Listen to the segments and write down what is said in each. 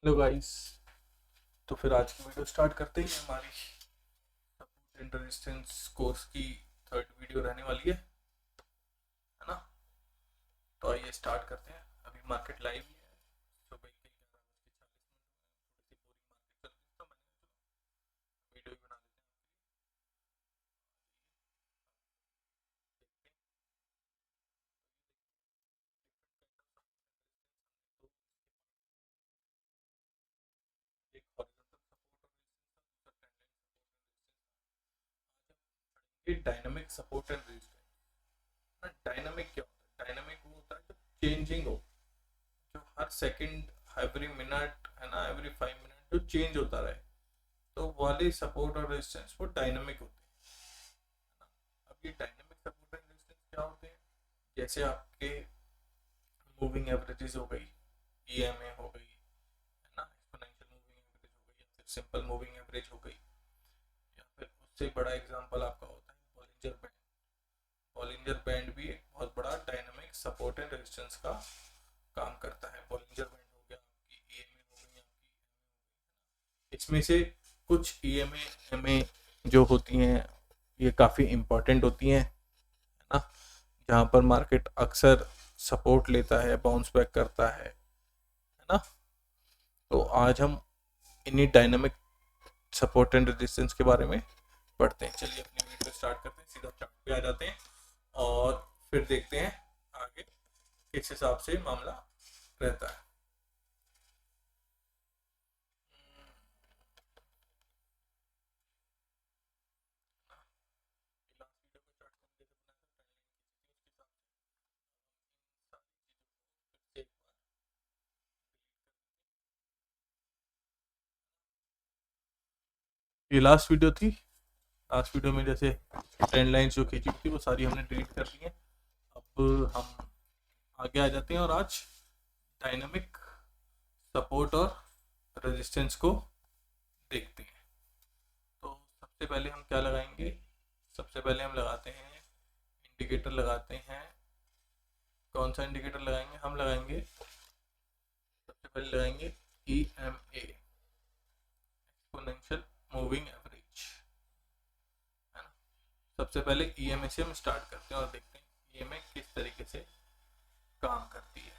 Hello guys. तो फिर आज की वीडियो स्टार्ट करते ही हैं। हमारी सपोर्ट एंड रेजिस्टेंस कोर्स की थर्ड वीडियो रहने वाली है ना। तो आइए स्टार्ट करते हैं। अभी मार्केट लाइव ही है। सुबह के 11:40 थोड़ी सी बोरिंग मार्केट चल रही थी, तो मैंने वीडियो ही बना लेते हैं। एक हॉरिजॉन्टल सपोर्ट और resistance, dynamic support and resistance. Dynamic क्या होता है? डायनामिक वो होता है जो चेंजिंग हो, जो हर सेकंड, एवरी मिनट है ना, एवरी 5 मिनट जो चेंज होता रहे, तो वाले सपोर्ट और रेजिस्टेंस वो डायनामिक होते हैं। अब ये डायनामिक सपोर्ट एंड रेजिस्टेंस क्या होते हैं? जैसे आपके मूविंग एवरेजेस हो गई, ईएमए हो गई, है ना, एक्सपोनेंशियल मूविंग एवरेज हो गई, या फिर सिंपल मूविंग एवरेज हो गई, या फिर उससे बड़ा एग्जांपल आपका होता है बॉलिंजर बैंड। बॉलिंजर बैंड भी एक बहुत बड़ा डायनामिक सपोर्ट एंड रेजिस्टेंस का काम करता है। बॉलिंजर बैंड हो गया, आपकी ईएमए हो गई, आपकी इसमें से कुछ ईएमए एमए जो होती हैं ये काफ़ी इम्पोर्टेंट होती हैं, है ना, जहाँ पर मार्केट अक्सर सपोर्ट लेता है, बाउंस बैक करता है ना। तो आज हम इन्हीं डायनामिक सपोर्ट एंड रेजिस्टेंस के बारे में पढ़ते हैं। चलिए अपनी वीडियो स्टार्ट करते हैं, सीधा चार्ट पे आ जाते हैं और फिर देखते हैं आगे किस हिसाब से मामला रहता है। ये लास्ट वीडियो थी। लास्ट वीडियो में जैसे ट्रेंड लाइन्स जो खींची थी वो सारी हमने डिलीट कर ली हैं। अब हम आगे आ जाते हैं और आज डायनामिक सपोर्ट और रेजिस्टेंस को देखते हैं। तो सबसे पहले हम क्या लगाएंगे? सबसे पहले हम लगाते हैं इंडिकेटर लगाते हैं। कौन सा इंडिकेटर लगाएंगे? हम लगाएंगे, सबसे पहले लगाएंगे EMA, एक्सपोनेंशियल मूविंग एवरेज, है ना। सबसे पहले EMA से हम स्टार्ट करते हैं और देखते हैं EMA किस तरीके से काम करती है।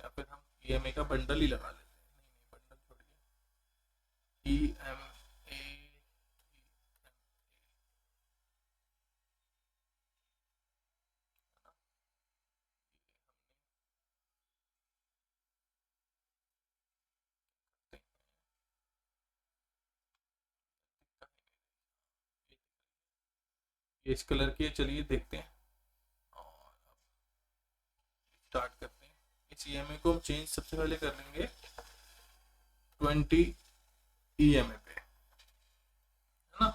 या फिर हम EMA का बंडल ही लगा लेते हैं। नहीं नहीं, बंडल छोड़िए, EMA। ये इस कलर की है, चलिए देखते हैं और स्टार्ट करते हैं। इस EMA को हम चेंज सबसे पहले कर लेंगे 20 EMA पे, है ना।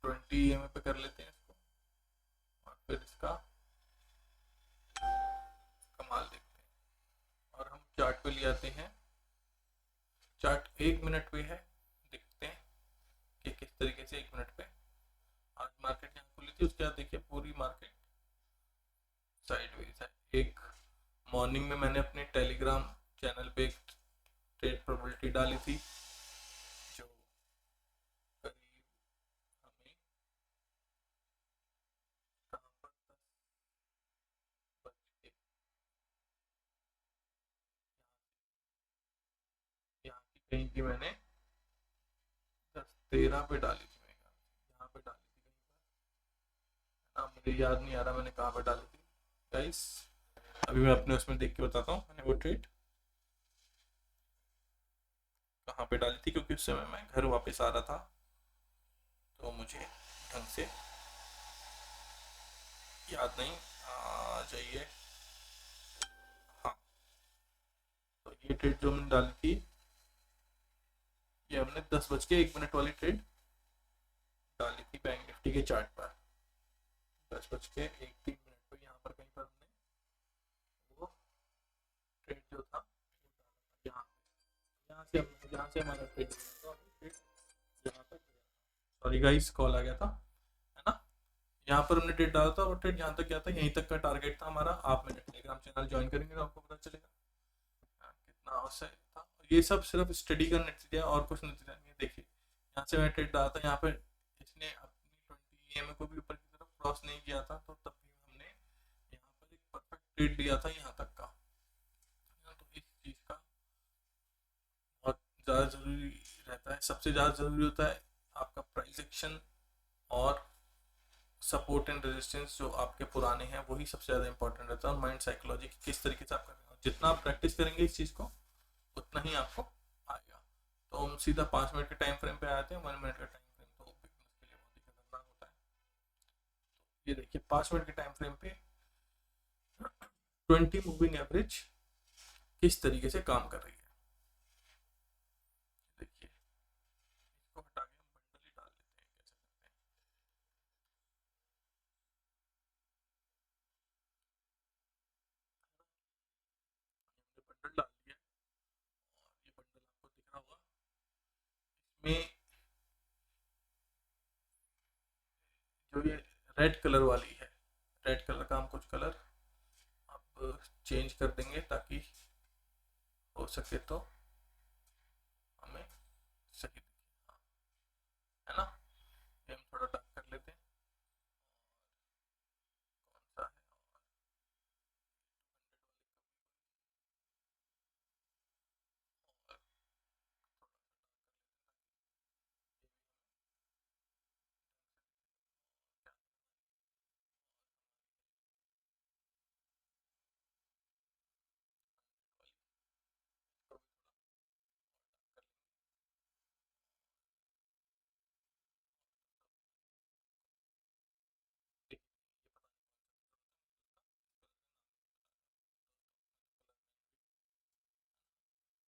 20 EMA पे कर लेते हैं इसको और फिर इसका कमाल देखते हैं और हम चार्ट पे ले आते हैं। चार्ट 1 मिनट पे है, देखते हैं कि किस तरीके से 1 मिनट पे आज मार्केट यहाँ खुली थी। उसके बाद देखिए पूरी मार्केट साइडवेज है। एक मॉर्निंग में मैंने अपने टेलीग्राम चैनल पे एक ट्रेड प्रोबेबिलिटी डाली थी जो करीब हमें कहाँ पर 10 बज के यहाँ की कहीं की मैंने 10:13 पे डाली थी। मैं यहाँ पे डाली थी कहीं पर, हाँ मुझे याद नहीं आ रहा मैंने कहाँ पे डाली थी गाइस। अभी मैं अपने उसमें देख के बताता हूँ मैंने वो ट्रेड कहाँ पे डाली थी, क्योंकि उस समय मैं घर वापस आ रहा था तो मुझे ढंग से याद नहीं। आ जाइए, हाँ। तो ये ट्रेड जो हमने डाली थी, ये हमने 10:01 वाली ट्रेड डाली थी बैंक निफ्टी के चार्ट पर। 10:01 पर यहाँ पर कहीं पर हमने वो ट्रेड जो था यहाँ यहाँ से हम यहाँ से हमारा ट्रेड यहाँ पर, सॉरी गाइस कॉल आ गया था, है ना। यहाँ पर हमने ट्रेड डाला था और ट्रेड यहाँ तक गया था, यहीं तक का टारगेट था हमारा। आप मेरे टेलीग्राम चैनल ज्वाइन करेंगे तो आपको पता चलेगा कितना लॉस है था। ये सब सिर्फ स्टडी का नतीजा है और कुछ नतीजा नहीं है। देखिए यहाँ से मैं ट्रेड डाला था, यहाँ पे इसने अपनी 20 को भी ऊपर की तरफ क्रॉस नहीं किया था, तो तब भी हमने यहाँ पर एक परफेक्ट ट्रेड लिया था यहाँ तक का। तो इस चीज़ का बहुत ज़्यादा ज़रूरी रहता है। सबसे ज़्यादा ज़रूरी होता है आपका प्राइस एक्शन और सपोर्ट एंड रेजिस्टेंस जो आपके पुराने हैं, वही सबसे ज़्यादा इंपॉर्टेंट रहता है। और माइंड साइकोलॉजी किस तरीके से आप कर रहे हो, जितना आप प्रैक्टिस करेंगे इस चीज़ को उतना ही आपको आएगा। तो हम सीधा 5 मिनट के टाइम फ्रेम पे आते हैं। 1 मिनट का टाइम फ्रेम तो बिगनर्स के लिए बहुत ही खतरनाक होता है। तो ये देखिए 5 मिनट के टाइम फ्रेम पे 20 मूविंग एवरेज किस तरीके से काम कर रही है। देखिए इसको हटा के हम बंडल ही डाल लेते हैं। कैसे करते हैं, हमने बंडल डाल दिया और ये बंडल आपको दिख रहा होगा। इसमें जो ये रेड कलर वाली है, रेड कलर का हम कुछ कलर आप चेंज कर देंगे ताकि हो सके तो हमें सही दिखे। हाँ, है ना। ये हम थोड़ा डार्क कर लेते हैं।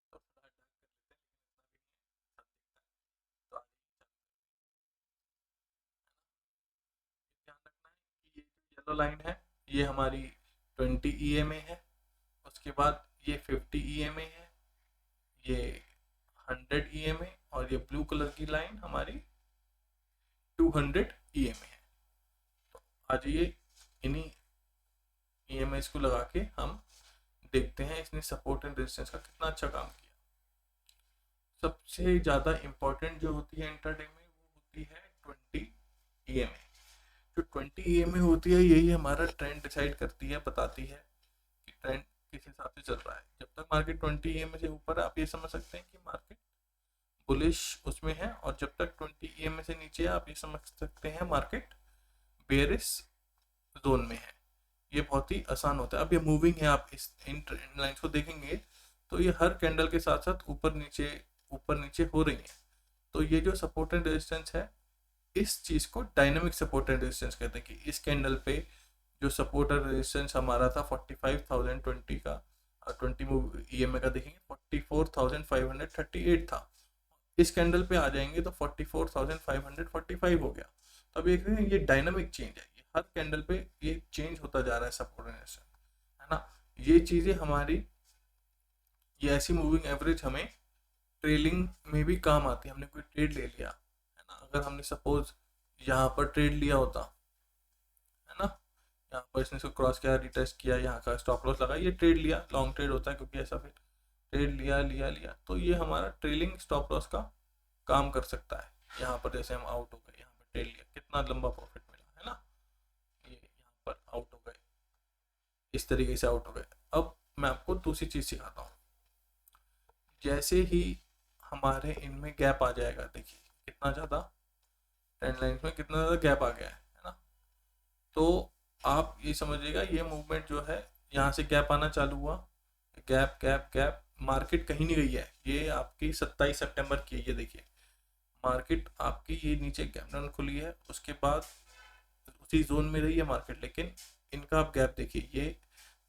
कौन सा है, और ध्यान रखना है कि ये जो येलो लाइन है ये हमारी 20 EMA है। उसके बाद ये 50 EMA है, ये 100 EMA, और ये ब्लू कलर की लाइन हमारी 200 EMA है। तो आज ये इन्हीं EMAs को लगा के हम देखते हैं इसने सपोर्ट एंड रेजिस्टेंस का कितना अच्छा काम किया। सबसे ज़्यादा इम्पोर्टेंट जो होती है इंट्राडे में वो होती है 20 EMA। जो 20 EMA होती है यही हमारा ट्रेंड डिसाइड करती है, बताती है कि ट्रेंड किस हिसाब से चल रहा है। जब तक मार्केट 20 EMA से ऊपर है आप ये समझ सकते हैं कि मार्केट बुलिश उसमें है, और जब तक 20 EMA से नीचे है आप ये समझ सकते हैं मार्केट बेयरिश जोन में है। ये बहुत ही आसान होता है। अब ये मूविंग है, आप इस इन ट्रेंड लाइंस को देखेंगे तो ये हर कैंडल के साथ साथ ऊपर नीचे हो रही है। तो ये जो सपोर्ट एंड रेजिस्टेंस है इस चीज को डायनामिक सपोर्ट एंड रेजिस्टेंस कहते हैं। कि इस कैंडल पे जो सपोर्ट एंड रेजिस्टेंस हमारा था 45,020 का, 20 EMA का देखेंगे 44,538 था। इस कैंडल पे आ जाएंगे तो 44,545 हो गया। तो अब ये डायनामिक चेंज है, ये हर कैंडल पे ये चेंज होता जा रहा है सपोर्ट एंड रेजिस्टेंस, है ना। ये चीजें हमारी, ये ऐसी मूविंग एवरेज हमें ट्रेलिंग में भी काम आती है। हमने कोई ट्रेड ले लिया है ना, अगर हमने सपोज यहाँ पर ट्रेड लिया होता है ना, यहाँ पर इसने इसको क्रॉस किया, रिटेस्ट किया, यहाँ का स्टॉप लॉस लगा, ये ट्रेड लिया, लॉन्ग ट्रेड होता है क्योंकि ऐसा फिर ट्रेड लिया लिया लिया, तो ये हमारा ट्रेलिंग स्टॉप लॉस का काम कर सकता है। यहाँ पर जैसे हम आउट हो गए, यहाँ पर ट्रेड लिया, कितना लंबा प्रॉफिट मिला, है ना। ये यहाँ पर आउट हो गए, इस तरीके से आउट हो गए। अब मैं आपको दूसरी चीज़ सिखाता हूँ। जैसे ही हमारे इनमें गैप आ जाएगा, देखिए कितना ज़्यादा ट्रेंड लाइन में कितना ज़्यादा गैप आ गया है ना। तो आप ये समझिएगा ये मूवमेंट जो है यहाँ से गैप आना चालू हुआ, गैप गैप गैप, मार्केट कहीं नहीं गई है। ये आपकी 27 सितंबर की है, ये देखिए मार्केट आपकी ये नीचे गैप डाउन खुली है, उसके बाद उसी जोन में रही है मार्केट, लेकिन इनका आप गैप देखिए, ये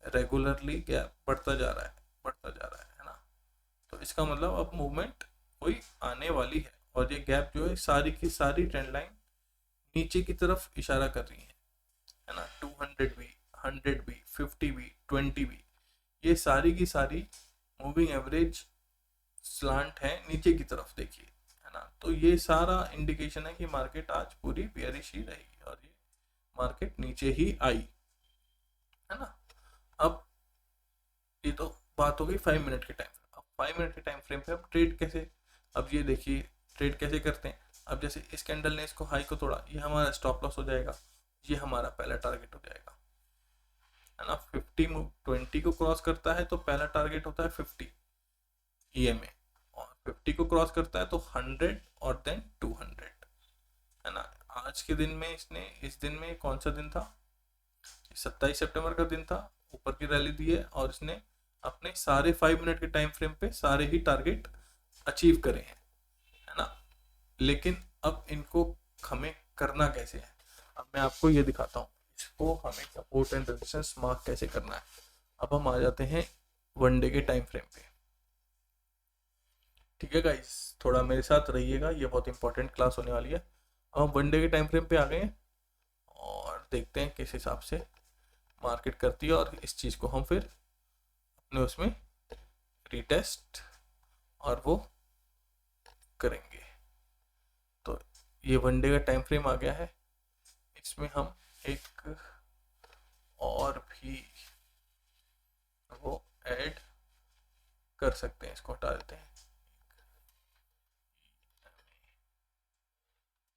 रेगुलरली गैप बढ़ता जा रहा है, बढ़ता जा रहा है ना। तो इसका मतलब अब मूवमेंट कोई आने वाली है, और ये गैप जो है सारी की सारी ट्रेंड लाइन नीचे की तरफ इशारा कर रही है ना। 200 भी, 100 भी, 50 भी, 20 भी, ये सारी की सारी मूविंग एवरेज स्लांट है नीचे की तरफ, देखिए, है ना। तो ये सारा इंडिकेशन है कि मार्केट आज पूरी बेयरिश ही रहेगी, और ये मार्केट नीचे ही आई, है ना। अब ये तो बात हो गई 5 मिनट के टाइम। अब 5 मिनट के टाइम फ्रेम पे अब ट्रेड कैसे, अब ये देखिए ट्रेड कैसे करते हैं। अब जैसे इस कैंडल ने इसको हाई को तोड़ा, ये हमारा स्टॉप लॉस हो जाएगा, ये हमारा पहला टारगेट हो जाएगा, है ना। 20 को क्रॉस करता है तो पहला टारगेट होता है 50 EMA, और 50 को क्रॉस करता है तो 100 और देन 200, है ना। आज के दिन में इसने, इस दिन में कौन सा दिन था, 27 सितंबर का दिन था, ऊपर की रैली दी है और इसने अपने सारे 5 मिनट के टाइम फ्रेम पे सारे ही टारगेट अचीव करे हैं, है ना। लेकिन अब इनको हमें करना कैसे है, अब मैं आपको ये दिखाता हूँ इसको हमें सपोर्ट एंड रेजिस्टेंस मार्क कैसे करना है। अब हम आ जाते हैं 1 डे के टाइम फ्रेम पे, ठीक है गाइस, थोड़ा मेरे साथ रहिएगा, ये बहुत इंपॉर्टेंट क्लास होने वाली है। अब हम 1 डे के टाइम फ्रेम पे आ गए हैं और देखते हैं किस हिसाब से मार्केट करती है, और इस चीज़ को हम फिर अपने उसमें रीटेस्ट और वो करेंगे। तो ये 1 डे का टाइम फ्रेम आ गया है, इसमें हम एक और भी वो ऐड कर सकते हैं, इसको हटा देते हैं,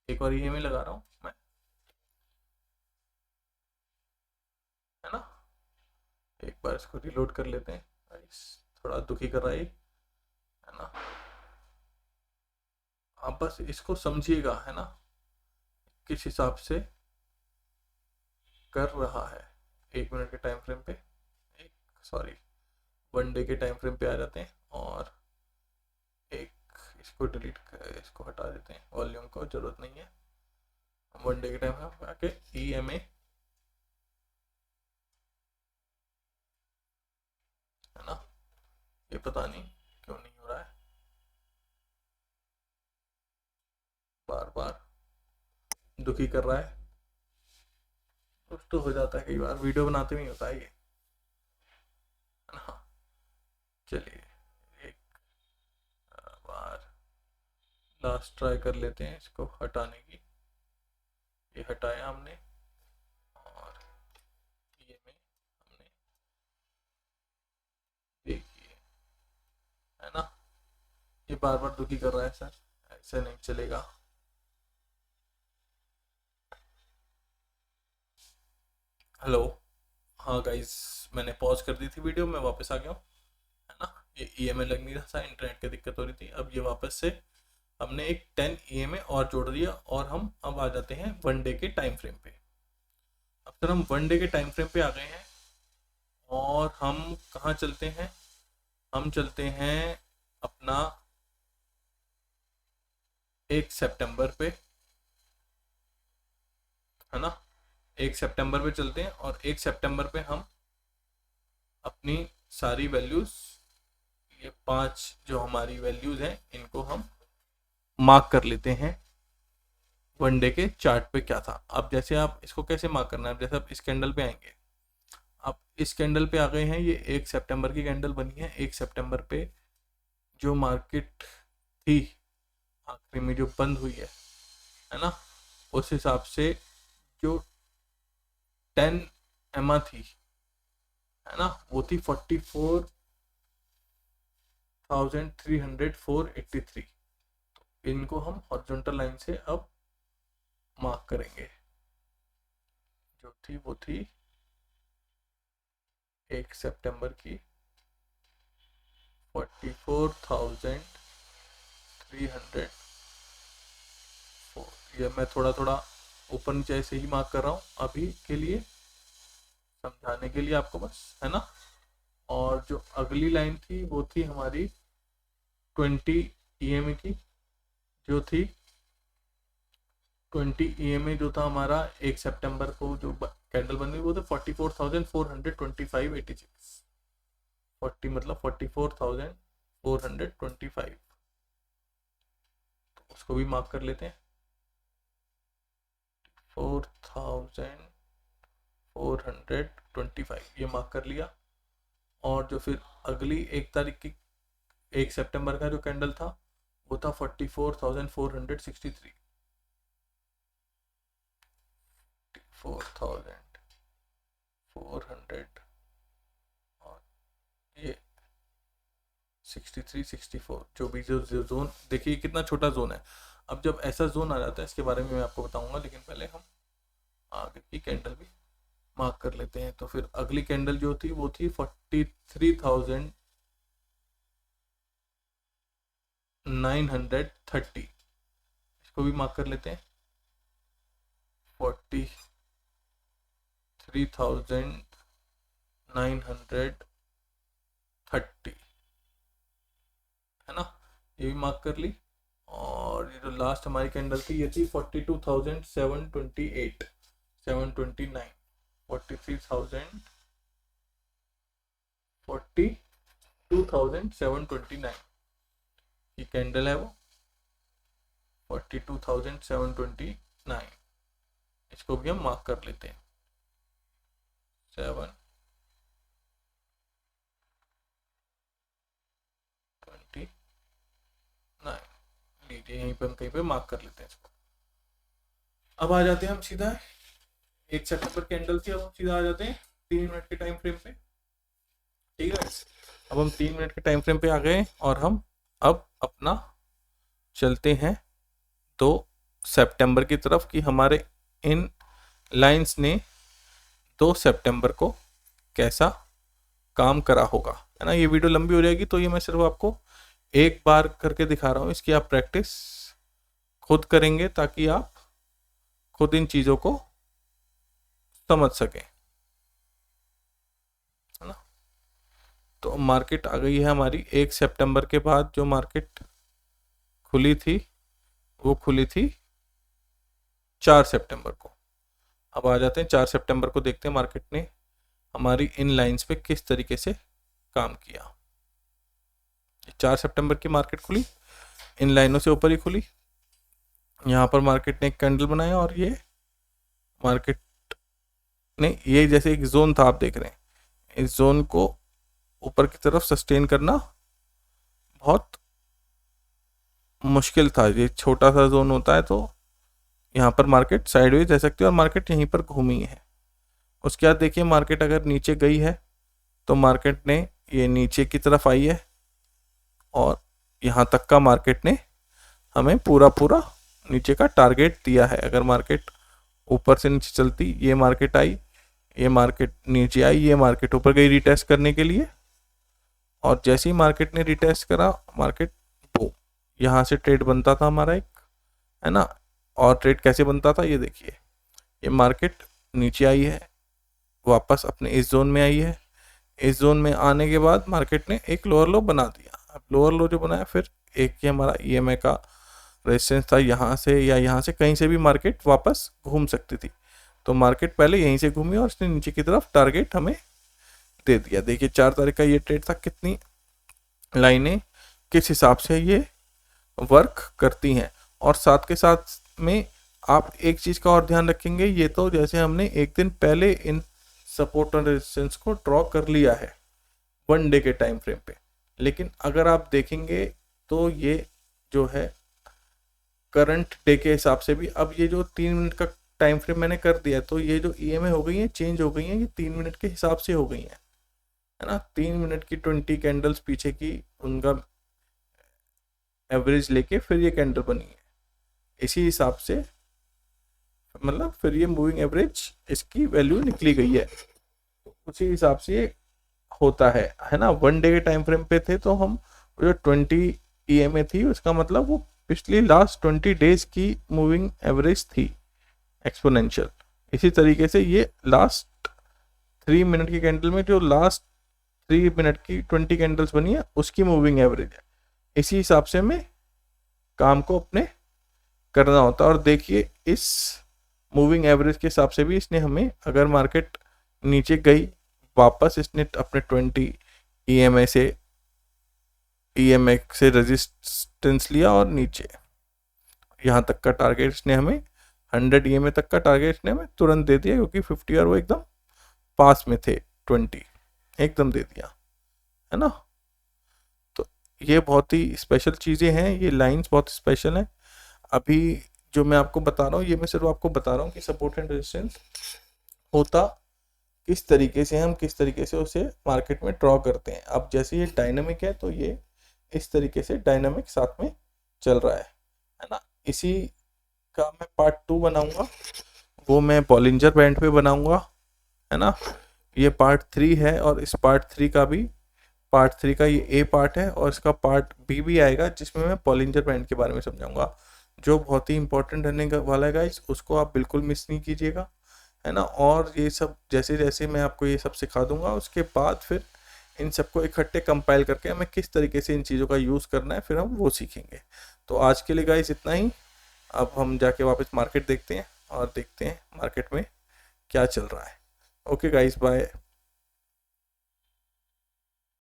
एक और EMA लगा रहा हूँ मैं, है ना। एक बार इसको रिलोड कर लेते हैं, थोड़ा दुखी कर रहा है ना। आप बस इसको समझिएगा, है ना, किस हिसाब से कर रहा है। 1 मिनट के टाइम फ्रेम पे, एक सॉरी 1 डे के टाइम फ्रेम पे आ जाते हैं और एक इसको डिलीट कर, इसको हटा देते हैं, वॉल्यूम को जरूरत नहीं है। 1 डे के टाइम फ्रेम आके EMA, है ना, ये पता नहीं क्यों नहीं हो रहा है, बार बार दुखी कर रहा है, कुछ तो हो जाता है, कई बार वीडियो बनाते हुए होता है ये, है ना। चलिए एक बार लास्ट ट्राई कर लेते हैं इसको हटाने की, ये हटाया हमने और ये में हमने देखिए, है ना, ये बार बार दुखी कर रहा है सर, ऐसे नहीं चलेगा। हेलो, हाँ गाइस, मैंने पॉज कर दी थी वीडियो, मैं वापस आ गया हूँ, है ना। ये EMA लग नहीं रहा था, इंटरनेट की दिक्कत हो रही थी, अब ये वापस से हमने एक 10 EMA और जोड़ दिया और हम अब आ जाते हैं 1 डे के टाइम फ्रेम पे। अब सर हम 1 डे के टाइम फ्रेम पे आ गए हैं और हम कहाँ चलते हैं, हम चलते हैं अपना 1 सितंबर पे, है ना। 1 सितंबर पे चलते हैं और 1 सितंबर पे हम अपनी सारी वैल्यूज, ये 5 जो हमारी वैल्यूज हैं इनको हम मार्क कर लेते हैं 1 डे के चार्ट पे क्या था। अब जैसे आप इसको कैसे मार्क करना है, जैसे आप इस कैंडल पे आएंगे, आप इस कैंडल पे आ गए हैं, ये 1 सितंबर की कैंडल बनी है, 1 सितंबर पे जो मार्केट थी आखिरी में जो बंद हुई है ना, उस हिसाब से जो 10 EMA थी, है ना, वो थी 44,300,483। इनको हम हॉरिजॉन्टल लाइन से अब मार्क करेंगे, जो थी वो थी 1 सितंबर की 44,304। ये मैं थोड़ा थोड़ा ऊपर नीचे ऐसे ही मार्क कर रहा हूँ अभी के लिए, समझाने के लिए आपको बस, है ना। और जो अगली लाइन थी वो थी हमारी 20 EMA की, जो थी 20 EMA जो था हमारा 1 सितंबर को जो कैंडल बन गई वो था 44,425.86, 40 मतलब 44,425, तो उसको भी मार्क कर लेते हैं, 4,425 ये मार्क कर लिया। और जो फिर अगली 1 तारीख की 1 सितंबर का जो कैंडल था वो था 44,463, 4,400 और ये 63 64 जो भी जो जोन देखिए कितना छोटा जोन है। अब जब ऐसा जोन आ जाता है इसके बारे में मैं आपको बताऊंगा, लेकिन पहले हम आगे की कैंडल भी मार्क कर लेते हैं। तो फिर अगली कैंडल जो थी वो थी 43,930, इसको भी मार्क कर लेते हैं। 43,930 है ना, ये भी मार्क कर ली। और ये जो लास्ट हमारी कैंडल थी ये थी 42,728 729 42,729 ये कैंडल है वो 42,729, इसको भी हम मार्क कर लेते हैं 729 लीजिए, यहीं पे हम कहीं पे मार्क कर लेते हैं इसको। अब आ जाते हैं हम सीधा 1 सितंबर कैंडल थी, अब हम सीधा आ जाते हैं 3 मिनट के टाइम फ्रेम पे। ठीक है, अब हम 3 मिनट के टाइम फ्रेम पे आ गए और हम अब अपना चलते हैं 2 सितंबर की तरफ कि हमारे इन लाइंस ने 2 सितंबर को कैसा काम करा होगा, है ना। ये वीडियो लंबी हो जाएगी तो ये मैं सिर्फ आपको एक बार करके दिखा रहा हूँ, इसकी आप प्रैक्टिस खुद करेंगे ताकि आप खुद इन चीज़ों को समझ सकें, है ना। तो मार्केट आ गई है हमारी 1 सितंबर के बाद, जो मार्केट खुली थी वो खुली थी 4 सितंबर को। अब आ जाते हैं 4 सितंबर को, देखते हैं मार्केट ने हमारी इन लाइंस पे किस तरीके से काम किया। 4 सितंबर की मार्केट खुली इन लाइनों से ऊपर ही खुली, यहाँ पर मार्केट ने एक कैंडल बनाया और ये मार्केट ने ये जैसे एक जोन था, आप देख रहे हैं इस जोन को ऊपर की तरफ सस्टेन करना बहुत मुश्किल था। ये छोटा सा जोन होता है तो यहाँ पर मार्केट साइडवेज जा सकती है और मार्केट यहीं पर घूमी है। उसके बाद देखिए मार्केट अगर नीचे गई है तो मार्केट ने ये नीचे की तरफ आई है और यहाँ तक का मार्केट ने हमें पूरा नीचे का टारगेट दिया है। अगर मार्केट ऊपर से नीचे चलती, ये मार्केट आई, ये मार्केट नीचे आई, ये मार्केट ऊपर गई रिटेस्ट करने के लिए, और जैसे ही मार्केट ने रिटेस्ट करा मार्केट वो यहाँ से ट्रेड बनता था हमारा एक, है ना। और ट्रेड कैसे बनता था ये देखिए, ये मार्केट नीचे आई है, वापस अपने इस जोन में आई है, इस जोन में आने के बाद मार्केट ने एक लोअर लो बना दिया। अब लोअर लो जो बनाया, फिर एक ये हमारा ईएमए का रेजिस्टेंस था, यहाँ से या यहाँ से कहीं से भी मार्केट वापस घूम सकती थी। तो मार्केट पहले यहीं से घूमी और इसने नीचे की तरफ टारगेट हमें दे दिया। देखिए 4 तारीख का ये ट्रेड था, कितनी लाइनें किस हिसाब से ये वर्क करती हैं। और साथ के साथ में आप एक चीज़ का और ध्यान रखेंगे, ये तो जैसे हमने एक दिन पहले इन सपोर्ट और रेजिस्टेंस को ड्रॉ कर लिया है 1 डे के टाइम फ्रेम पे, लेकिन अगर आप देखेंगे तो ये जो है करंट डे के हिसाब से भी, अब ये जो 3 मिनट का टाइम फ्रेम मैंने कर दिया तो ये जो ईएमए हो गई है चेंज हो गई हैं, ये 3 मिनट के हिसाब से हो गई हैं, है ना। 3 मिनट की 20 कैंडल्स पीछे की उनका एवरेज लेके फिर ये कैंडल बनी है, इसी हिसाब से मतलब फिर ये मूविंग एवरेज इसकी वैल्यू निकली गई है, उसी हिसाब से ये होता है ना। 1 डे के टाइम फ्रेम पे थे तो हम जो 20 ईएमए थी उसका मतलब वो पिछली लास्ट 20 डेज की मूविंग एवरेज थी एक्सपोनेंशियल। इसी तरीके से ये लास्ट 3 मिनट की कैंडल में जो लास्ट 3 मिनट की 20 कैंडल्स बनी है उसकी मूविंग एवरेज है, इसी हिसाब से हमें काम को अपने करना होता है। और देखिए इस मूविंग एवरेज के हिसाब से भी इसने हमें, अगर मार्केट नीचे गई वापस इसने अपने 20 ईएमए से रेजिस्टेंस लिया और नीचे यहाँ तक का टारगेट इसने हमें 100 ईएमए तक का टारगेट इसने हमें तुरंत दे दिया, क्योंकि 50 और वो एकदम पास में थे, 20 एकदम दे दिया, है ना। तो ये बहुत ही स्पेशल चीज़ें हैं, ये लाइंस बहुत स्पेशल हैं। अभी जो मैं आपको बता रहा हूँ ये मैं सिर्फ आपको बता रहा हूँ कि सपोर्ट एंड रेजिस्टेंस होता किस तरीके से, हम किस तरीके से उसे मार्केट में ड्रॉ करते हैं। अब जैसे ये डायनामिक है तो ये इस तरीके से डायनामिक साथ में चल रहा है ना। इसी का मैं पार्ट 2 बनाऊंगा, वो मैं बॉलिंजर बैंड पे बनाऊंगा, है ना। ये पार्ट 3 है, और इस पार्ट 3 का भी, पार्ट 3 का ये ए पार्ट है, और इसका पार्ट बी भी आएगा जिसमें मैं बॉलिंजर बैंड के बारे में समझाऊंगा, जो बहुत ही इंपॉर्टेंट रहने वाला है गाइस। उसको आप बिल्कुल मिस नहीं कीजिएगा, है ना। और ये सब जैसे जैसे मैं आपको ये सब सिखा दूंगा, उसके बाद फिर इन सबको इकट्ठे कंपाइल करके हमें किस तरीके से इन चीज़ों का यूज़ करना है, फिर हम वो सीखेंगे। तो आज के लिए गाइस इतना ही। अब हम जाके वापस मार्केट देखते हैं और देखते हैं मार्केट में क्या चल रहा है। Okay guys, bye.